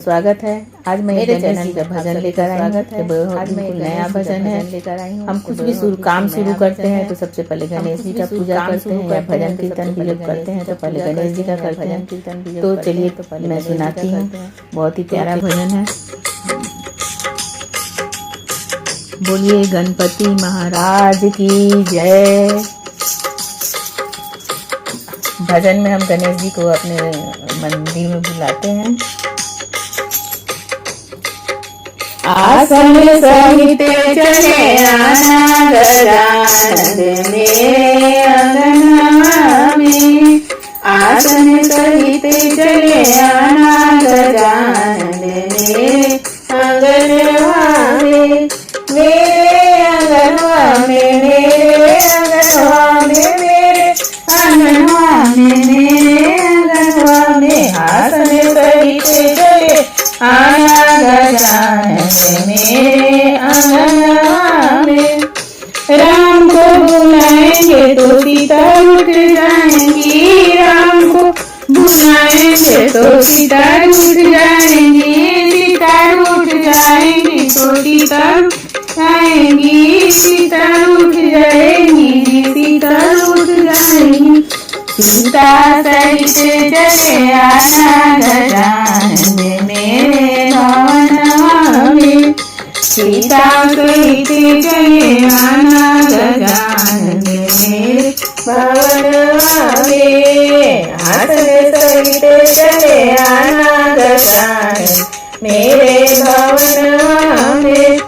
स्वागत है। आज मैं मेरे चैनल का भजन लेकर आई हूँ। आज मैं नया भजन है लेकर आई हूँ। हम कुछ भी काम शुरू करते हैं तो सबसे पहले गणेश जी का पूजा करते हैं या भजन कीर्तन भी जब करते हैं तो पहले गणेश जी का करते हैं। तो चलिए मैं सुनाती हूँ। बहुत ही प्यारा भजन है। बोलिए गणपति महाराज की जय। भजन में हम गणेश जी को अपने मंदिर में बुलाते हैं। आसन सहित चले आना गजानन मेरे अंगना में। आसन सहित चले आना गजानन मेरे अंगनवा में। मेरे अंगनवा में, मेरे अंगनवा में, मेरे अंगनवा में, मेरे अंगनवा में। आसन सहित चले आना गजानन मेरे अंगनवा में। राम को बुलाएंगे तो सीता रूठ जाएंगी। राम को बुलाएंगे तो सीता रूठ जाएंगी। सीता रूठ जाएंगी तो सीता रूठ जाएंगी। सीता रूठ जाएंगी, सीता रूठ जाएंगी। सीता सहित चले आना गजानन मेरे भवनवा में। सीता सहित चले आना गजानन मेरे भवनवा में। आसन सहित चले आना गजानन मेरे भवनवा में।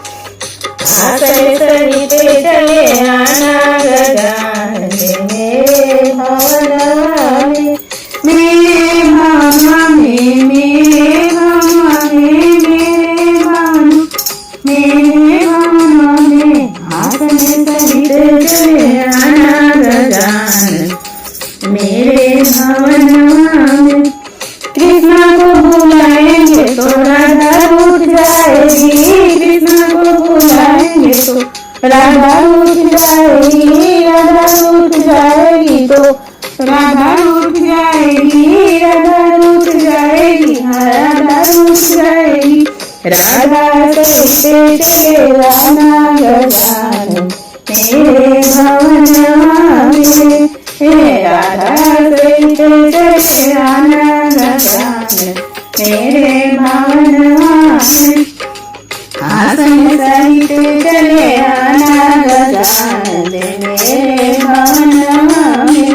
आसन सहित चले आना गजानन मेरे भवनवा में। मेरे भवनवा में, मेरे भवनवा में, मेरे भवन, मेरे भवनवा में। आसन सहित चले आना गजानन मेरे भवनवा में। कृष्णा को बुलाएंगे तो राधा रूठ जाएगी। कृष्णा को बुलाएंगे तो राधा रूठ जाएगी। राधा रूठ जाएगी तो राधा रूठ जाएगी। राधा रूठ जाएगी, राधा रूठ जाएगी। राधा सहित चले आना गजानन मेरे भवनवा में। राधा सहित चले आना गजानन मेरे भवनवा में। आसन सहित चले आना गजानन मेरे भवनवा में।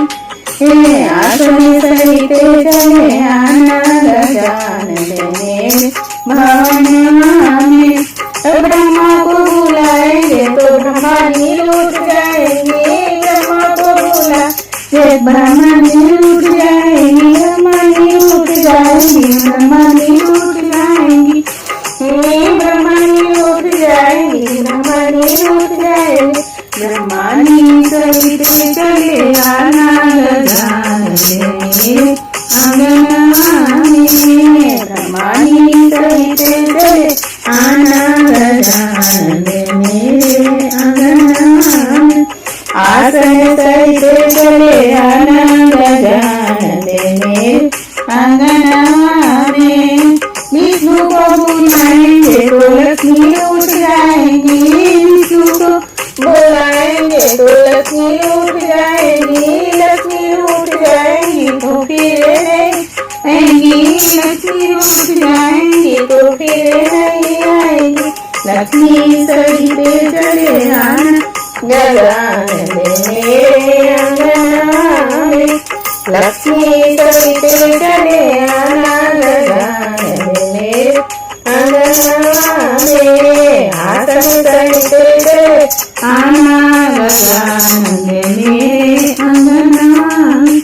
आसन सहित चले आना गजानन मेरे भवनवा में। ब्रह्मा को बुलाएंगे तो ब्रह्मानी लूट जाएंगे। ब्रह्मा को बुलाएंगे ब्रह्मानी लूट जाएंगी। ब्रह्मानी लूट जाएंगी, ब्रह्मानी लूट जाएंगी। ब्रह्मानी लूट जाएंगी, ब्रह्मानी लूट जाएंगी। ब्रह्मानी सहित चले आना गजानन मेरे अंगनवा में। ब्रह्मानी सहित चले आना गजानन मेरे अंगनवा में। आसन सहित चले आना गजानन मेरे अंगनवा में। विष्णु को बुलाएंगे तो लक्ष्मी उठ जाएंगी। विष्णु को बुलाएंगे तो लक्ष्मी उठ जाएंगी। लक्ष्मी उठ जाएंगी तो फिर नहीं आएंगी। लक्ष्मी उठ जाएंगी तो फिर नहीं आएंगी। लक्ष्मी सहित चले आना गजानन मेरे अंगनवा में। लक्ष्मी सहित चले आना गजानन मेरे अंगनवा में। आसन सहित चले आना गजानन मेरे अंगनवा में।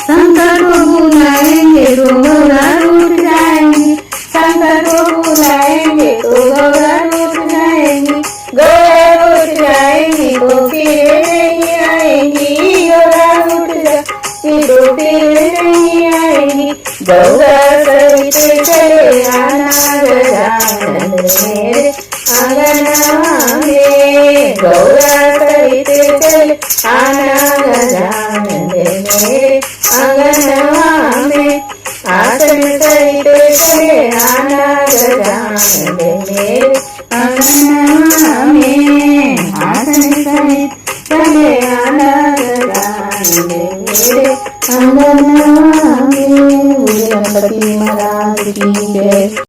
शंकर को बुलाएंगे तो गौरा रूठ जाएंगी। शंकर को बुलाएंगे तो गौरा रूठ जाएंगी। गौरा रूठ जाएंगी तो फिर नहीं आएंगी। गौरा रूठ जाएंगी तो फिर नहीं आएंगी। गौरा सहित चले आना गजानन मेरे अंगनवा में। गौरा सहित चले आना गजानन मेरे अंगनवा में। आसन सहित चले आना गजानन मेरे अंगना में। आसन सहित चले आना गजानन मेरे अंगना में। गणपति महाराज की जय।